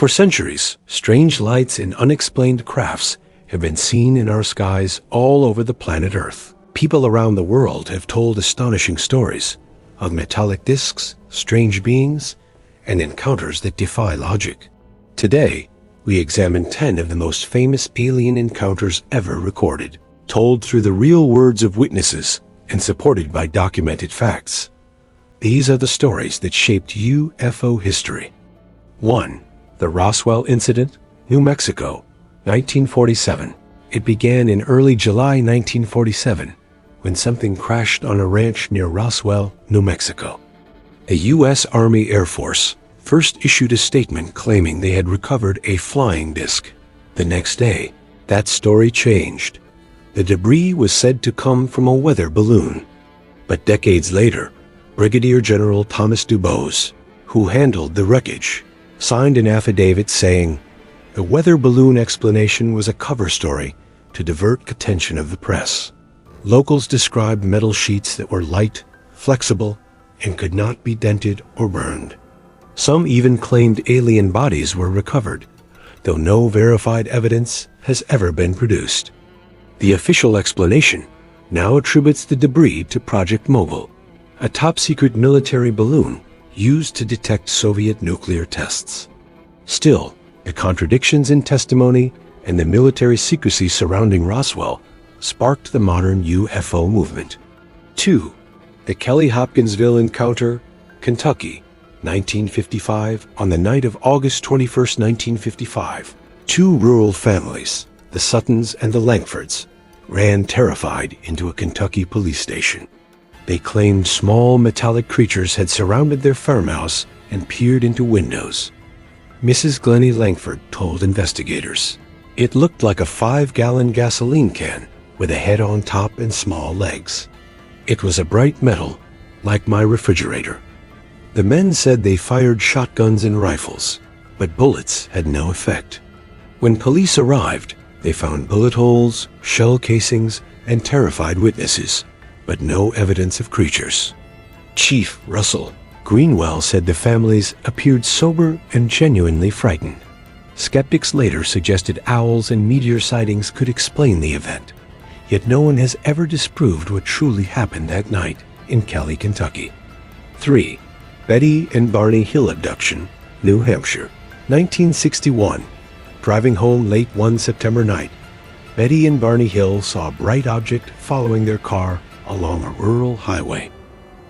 For centuries, strange lights and unexplained crafts have been seen in our skies all over the planet Earth. People around the world have told astonishing stories of metallic discs, strange beings, and encounters that defy logic. Today, we examine 10 of the most famous alien encounters ever recorded, told through the real words of witnesses and supported by documented facts. These are the stories that shaped UFO history. 1. The Roswell Incident, New Mexico, 1947. It began in early July 1947 when something crashed on a ranch near Roswell, New Mexico. A U.S. Army Air Force first issued a statement claiming they had recovered a flying disc. The next day, that story changed. The debris was said to come from a weather balloon. But decades later, Brigadier General Thomas Dubose, who handled the wreckage, signed an affidavit saying, "The weather balloon explanation was a cover story to divert attention of the press." Locals described metal sheets that were light, flexible, and could not be dented or burned. Some even claimed alien bodies were recovered, though no verified evidence has ever been produced. The official explanation now attributes the debris to Project Mogul, a top-secret military balloon used to detect Soviet nuclear tests. Still, the contradictions in testimony and the military secrecy surrounding Roswell sparked the modern UFO movement. 2. The Kelly Hopkinsville Encounter, Kentucky, 1955. On the night of August 21, 1955, two rural families, the Suttons and the Langfords, ran terrified into a Kentucky police station. They claimed small metallic creatures had surrounded their farmhouse and peered into windows. Mrs. Glennie Langford told investigators, "It looked like a 5-gallon gasoline can with a head on top and small legs. It was a bright metal, like my refrigerator." The men said they fired shotguns and rifles, but bullets had no effect. When police arrived, they found bullet holes, shell casings, and terrified witnesses, but no evidence of creatures. Chief Russell Greenwell said the families appeared sober and genuinely frightened. Skeptics later suggested owls and meteor sightings could explain the event, yet no one has ever disproved what truly happened that night in Kelly, Kentucky. 3. Betty and Barney Hill Abduction, New Hampshire, 1961. Driving home late one September night, Betty and Barney Hill saw a bright object following their car along a rural highway.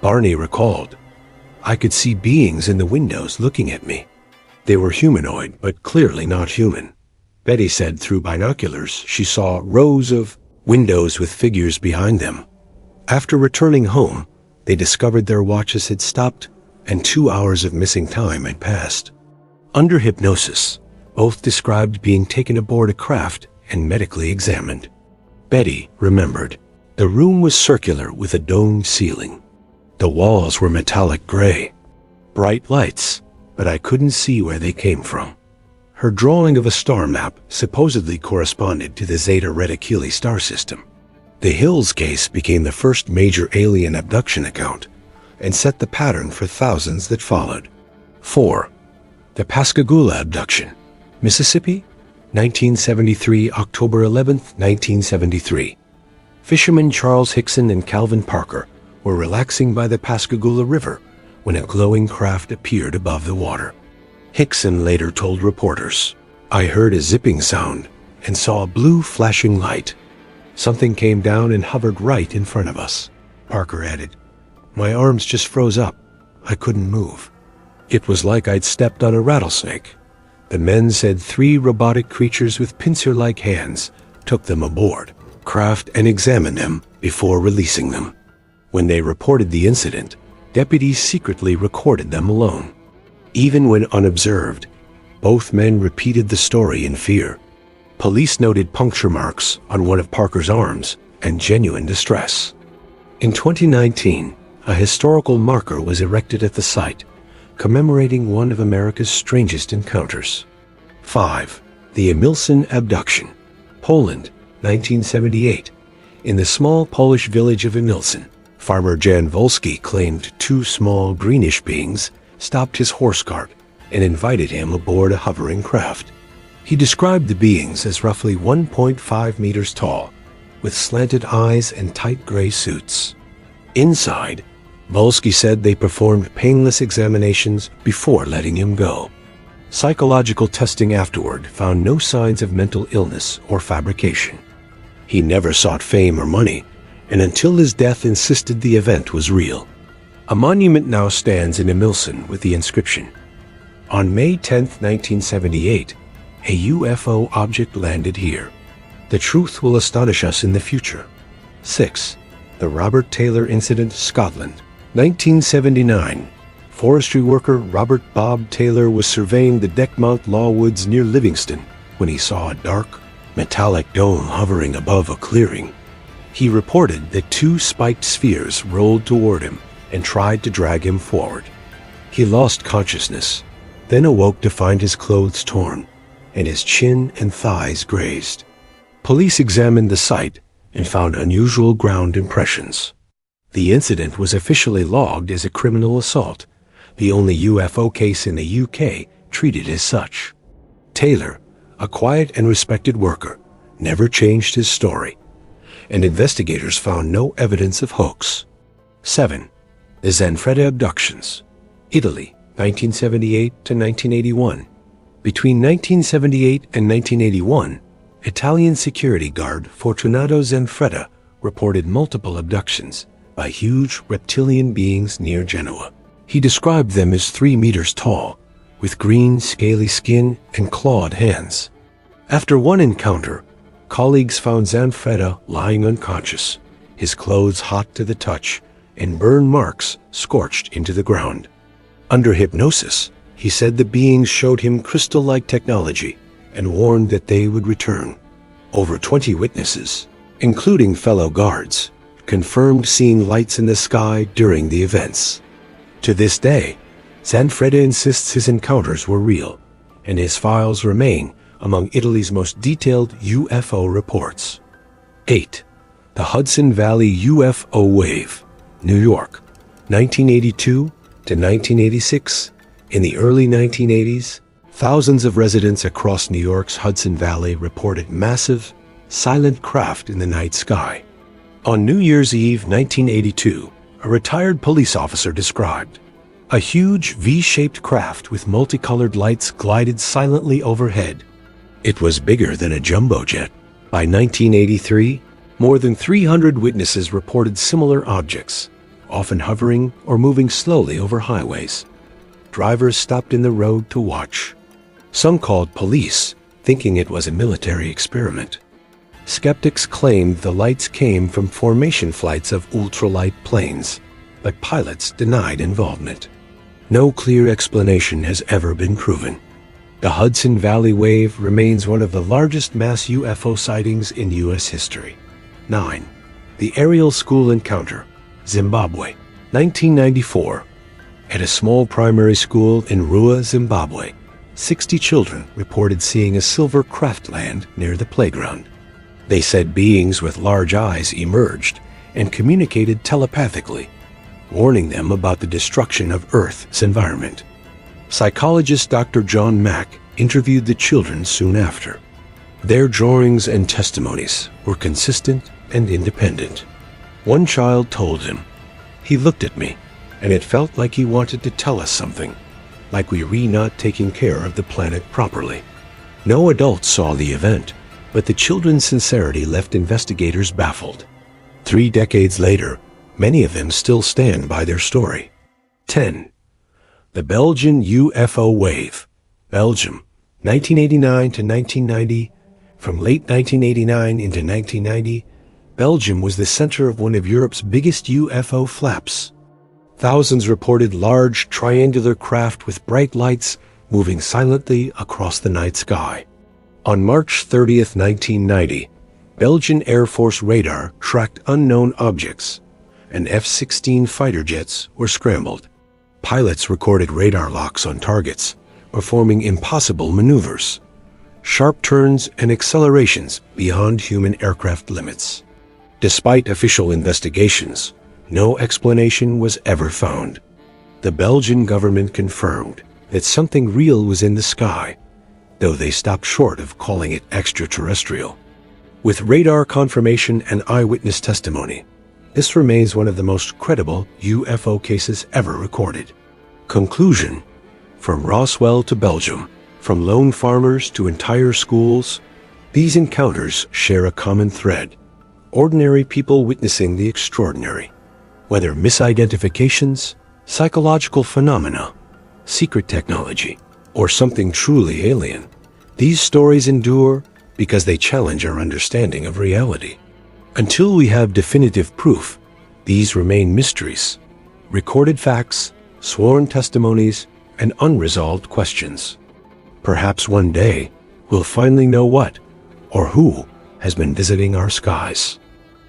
Barney recalled, "I could see beings in the windows looking at me. They were humanoid, but clearly not human." Betty said through binoculars she saw rows of windows with figures behind them. After returning home, they discovered their watches had stopped and 2 hours of missing time had passed. Under hypnosis, both described being taken aboard a craft and medically examined. Betty remembered, the room was circular with a domed ceiling. The walls were metallic gray. Bright lights, but I couldn't see where they came from. Her drawing of a star map supposedly corresponded to the Zeta Reticuli star system. The Hills case became the first major alien abduction account and set the pattern for thousands that followed. 4. The Pascagoula Abduction, Mississippi, 1973, October 11, 1973. Fishermen Charles Hickson and Calvin Parker were relaxing by the Pascagoula River when a glowing craft appeared above the water. Hickson later told reporters, "I heard a zipping sound and saw a blue flashing light. Something came down and hovered right in front of us." Parker added, "My arms just froze up. I couldn't move. It was like I'd stepped on a rattlesnake." The men said 3 robotic creatures with pincer-like hands took them aboard craft and examined them before releasing them. When they reported the incident, deputies secretly recorded them alone. Even when unobserved, both men repeated the story in fear. Police noted puncture marks on one of Parker's arms and genuine distress. In 2019, a historical marker was erected at the site, commemorating one of America's strangest encounters. 5. The Emilson Abduction, Poland, 1978. In the small Polish village of Emilson, farmer Jan Wolski claimed 2 small greenish beings stopped his horse cart and invited him aboard a hovering craft. He described the beings as roughly 1.5 meters tall, with slanted eyes and tight gray suits. Inside, Volsky said they performed painless examinations before letting him go. Psychological testing afterward found no signs of mental illness or fabrication. He never sought fame or money, and until his death insisted the event was real. A monument now stands in Emilson with the inscription, "On May 10, 1978, a UFO object landed here. The truth will astonish us in the future." 6. The Robert Taylor Incident, Scotland. 1979. Forestry worker Robert Bob Taylor was surveying the Deckmount Law Woods near Livingston when he saw a dark, metallic dome hovering above a clearing. He reported that two spiked spheres rolled toward him and tried to drag him forward. He lost consciousness, then awoke to find his clothes torn and his chin and thighs grazed. Police examined the site and found unusual ground impressions. The incident was officially logged as a criminal assault, the only UFO case in the UK treated as such. Taylor, a quiet and respected worker, never changed his story, and investigators found no evidence of hoax. 7. The Zanfretta abductions. Italy, 1978 to 1981. Between 1978 and 1981, Italian security guard Fortunato Zanfretta reported multiple abductions by huge reptilian beings near Genoa. He described them as 3 meters tall, with green, scaly skin and clawed hands. After one encounter, colleagues found Zanfretta lying unconscious, his clothes hot to the touch, and burn marks scorched into the ground. Under hypnosis, he said the beings showed him crystal-like technology and warned that they would return. Over 20 witnesses, including fellow guards, confirmed seeing lights in the sky during the events. To this day, Zanfretta insists his encounters were real, and his files remain among Italy's most detailed UFO reports. 8. The Hudson Valley UFO Wave, New York, 1982 to 1986. In the early 1980s, thousands of residents across New York's Hudson Valley reported massive, silent craft in the night sky. On New Year's Eve 1982, a retired police officer described, "A huge V-shaped craft with multicolored lights glided silently overhead. It was bigger than a jumbo jet." By 1983, more than 300 witnesses reported similar objects, often hovering or moving slowly over highways. Drivers stopped in the road to watch. Some called police, thinking it was a military experiment. Skeptics claimed the lights came from formation flights of ultralight planes, but pilots denied involvement. No clear explanation has ever been proven. The Hudson Valley Wave remains one of the largest mass UFO sightings in U.S. history. 9. The Aerial School Encounter, Zimbabwe, 1994. At a small primary school in Rua, Zimbabwe, 60 children reported seeing a silver craft land near the playground. They said beings with large eyes emerged and communicated telepathically, warning them about the destruction of Earth's environment. Psychologist Dr. John Mack interviewed the children soon after. Their drawings and testimonies were consistent and independent. One child told him, "He looked at me, and it felt like he wanted to tell us something, like we were not taking care of the planet properly." No adults saw the event, but the children's sincerity left investigators baffled. 3 decades later, many of them still stand by their story. 10. The Belgian UFO Wave, Belgium, 1989 to 1990. From late 1989 into 1990, Belgium was the center of one of Europe's biggest UFO flaps. Thousands reported large, triangular craft with bright lights moving silently across the night sky. On March 30, 1990, Belgian Air Force radar tracked unknown objects, and F-16 fighter jets were scrambled. Pilots recorded radar locks on targets, performing impossible maneuvers, sharp turns and accelerations beyond human aircraft limits. Despite official investigations, no explanation was ever found. The Belgian government confirmed that something real was in the sky, though they stopped short of calling it extraterrestrial. With radar confirmation and eyewitness testimony, this remains one of the most credible UFO cases ever recorded. Conclusion: from Roswell to Belgium, from lone farmers to entire schools, these encounters share a common thread: ordinary people witnessing the extraordinary. Whether misidentifications, psychological phenomena, secret technology, or something truly alien, these stories endure because they challenge our understanding of reality. Until we have definitive proof, these remain mysteries, recorded facts, sworn testimonies, and unresolved questions. Perhaps one day, we'll finally know what or who has been visiting our skies.